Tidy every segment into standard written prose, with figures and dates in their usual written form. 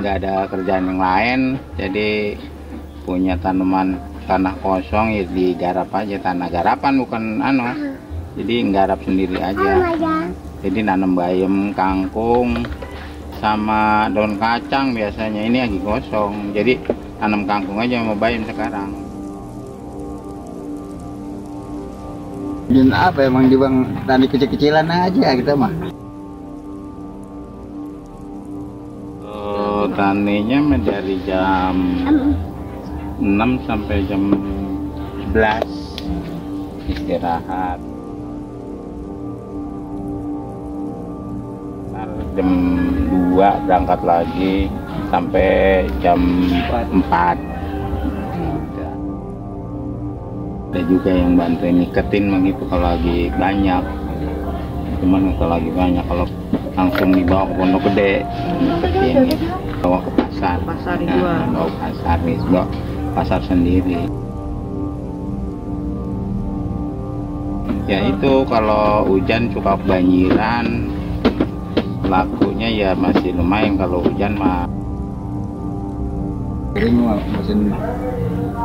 nggak ada kerjaan yang lain, jadi punya tanaman tanah kosong ya digarap aja, tanah garapan bukan jadi nggarap sendiri aja. Jadi nanam bayam, kangkung, sama daun kacang biasanya. Ini lagi kosong, jadi tanam kangkung aja sama bayam sekarang. Dan apa emang di bang tani kecil-kecilan aja kita mah. Taninya dari jam 6 sampai jam 11 istirahat. Jam 2 berangkat lagi sampai jam 4. Ada juga yang bantuin niketin begitu kalau lagi banyak. Cuman kalau lagi banyak, kalau langsung dibawa ke Pondok Gede niketin gitu. Bawa ke pasar. Bawa pasar sendiri. Ya itu kalau hujan suka kebanjiran, lakunya ya masih lumayan. Kalau hujan mah ini mesin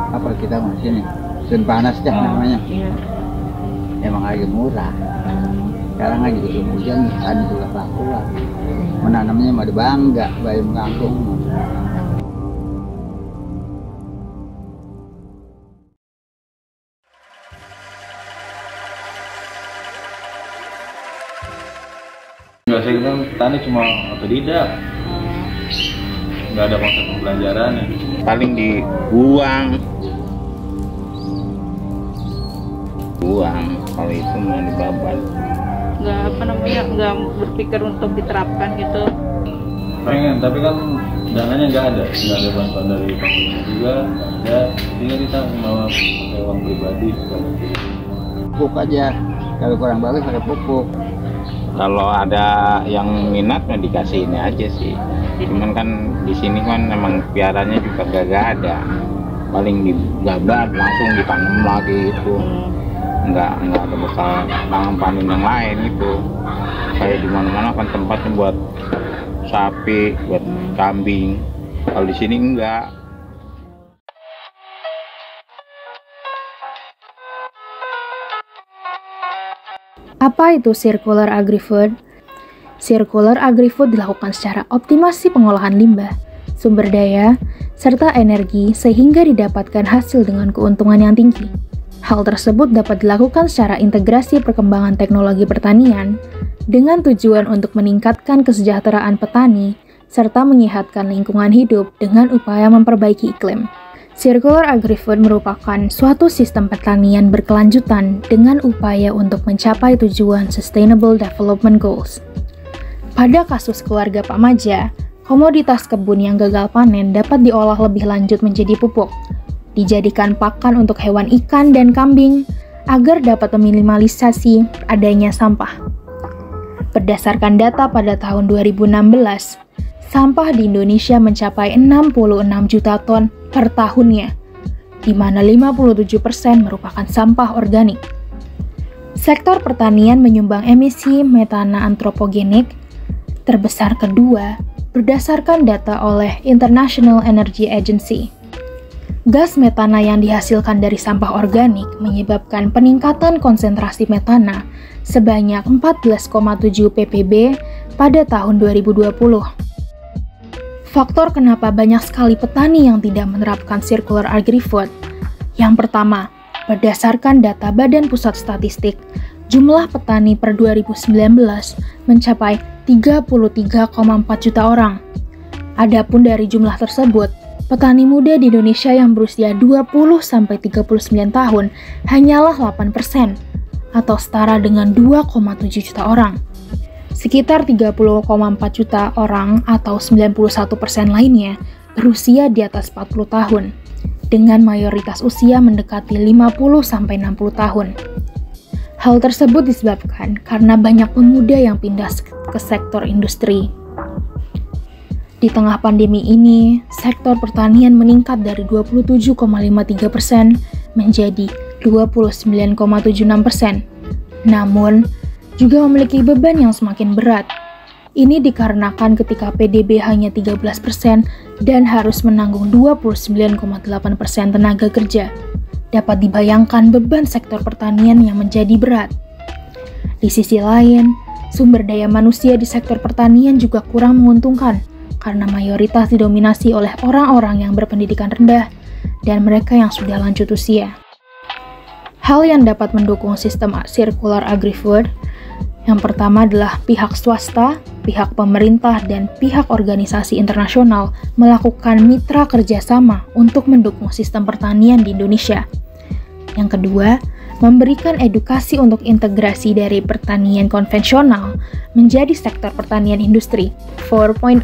apa kita mesin mesin panas dah namanya. Emang lagi murah. Sekarang lagi musim hujan tani juga laku lah. Menanamnya mah ada bangga bayam kangkung. Biasanya kita tani cuma otodidak, nggak ada konsep pembelajaran ya. Paling dibuang, kalau itu mau dibabat. Nggak berpikir untuk diterapkan gitu. Pengen, tapi kan dananya nggak ada bantuan dari pemerintah juga, nggak ada. Sehingga kita mau pakai uang pribadi. Pupuk aja, kalau kurang bagus pakai pupuk. Kalau ada yang minat mah dikasih ini aja sih. Cuman kan di sini kan memang piaranya juga gak ada. Paling digabat langsung ditanam lagi itu. Nggak ada bekal tanam panen yang lain itu. Kayak di mana-mana kan tempatnya buat sapi, buat kambing. Kalau di sini enggak. Apa itu Circular Agri-Food? Circular Agri-Food dilakukan secara optimasi pengolahan limbah, sumber daya, serta energi sehingga didapatkan hasil dengan keuntungan yang tinggi. Hal tersebut dapat dilakukan secara integrasi perkembangan teknologi pertanian dengan tujuan untuk meningkatkan kesejahteraan petani serta menyehatkan lingkungan hidup dengan upaya memperbaiki iklim. Circular Agri-Food merupakan suatu sistem pertanian berkelanjutan dengan upaya untuk mencapai tujuan Sustainable Development Goals. Pada kasus keluarga Pak Maja, komoditas kebun yang gagal panen dapat diolah lebih lanjut menjadi pupuk, dijadikan pakan untuk hewan ikan dan kambing agar dapat meminimalisasi adanya sampah. Berdasarkan data pada tahun 2016, sampah di Indonesia mencapai 66 juta ton per tahunnya, di mana 57% merupakan sampah organik. Sektor pertanian menyumbang emisi metana antropogenik terbesar kedua berdasarkan data oleh International Energy Agency. Gas metana yang dihasilkan dari sampah organik menyebabkan peningkatan konsentrasi metana sebanyak 14,7 ppb pada tahun 2020. Faktor kenapa banyak sekali petani yang tidak menerapkan Circular Agri-Food. Yang pertama, berdasarkan data Badan Pusat Statistik, jumlah petani per 2019 mencapai 33,4 juta orang. Adapun dari jumlah tersebut, petani muda di Indonesia yang berusia 20-39 tahun hanyalah 8%, atau setara dengan 2,7 juta orang. Sekitar 30,4 juta orang atau 91% lainnya berusia di atas 40 tahun, dengan mayoritas usia mendekati 50-60 tahun. Hal tersebut disebabkan karena banyak pemuda yang pindah ke sektor industri. Di tengah pandemi ini, sektor pertanian meningkat dari 27,53% menjadi 29,76%. Namun, juga memiliki beban yang semakin berat. Ini dikarenakan ketika PDB hanya 13% dan harus menanggung 29,8% tenaga kerja. Dapat dibayangkan beban sektor pertanian yang menjadi berat. Di sisi lain, sumber daya manusia di sektor pertanian juga kurang menguntungkan karena mayoritas didominasi oleh orang-orang yang berpendidikan rendah dan mereka yang sudah lanjut usia. Hal yang dapat mendukung sistem circular agri-food yang pertama adalah pihak swasta, pihak pemerintah, dan pihak organisasi internasional melakukan mitra kerjasama untuk mendukung sistem pertanian di Indonesia. Yang kedua, memberikan edukasi untuk integrasi dari pertanian konvensional menjadi sektor pertanian industri 4.0.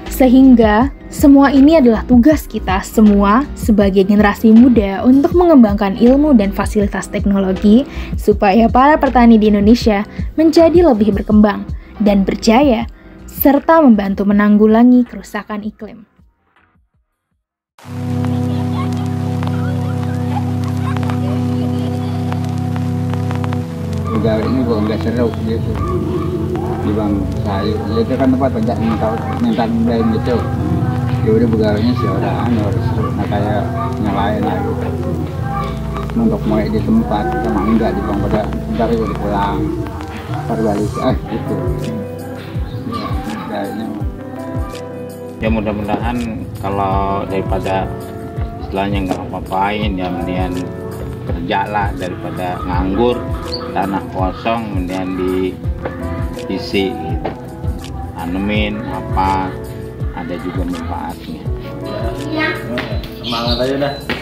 Sehingga, semua ini adalah tugas kita semua sebagai generasi muda untuk mengembangkan ilmu dan fasilitas teknologi supaya para petani di Indonesia menjadi lebih berkembang dan berjaya, serta membantu menanggulangi kerusakan iklim. Begawe ini kok nggak seru gitu. Di bang sayur, itu kan tempat banyak minta lain gitu. Ya udah begawainya si orang harus nah kayak nyalain lah gitu. Untuk mulai di tempat sama enggak di bang pada ntar udah pulang balik gitu. Ya, Ya mudah-mudahan kalau daripada istilahnya nggak apa-apain ya mendingan kerja lah daripada nganggur, tanah kosong mendingan diisi gitu, tanemin apa, ada juga manfaatnya. Semangat aja dah.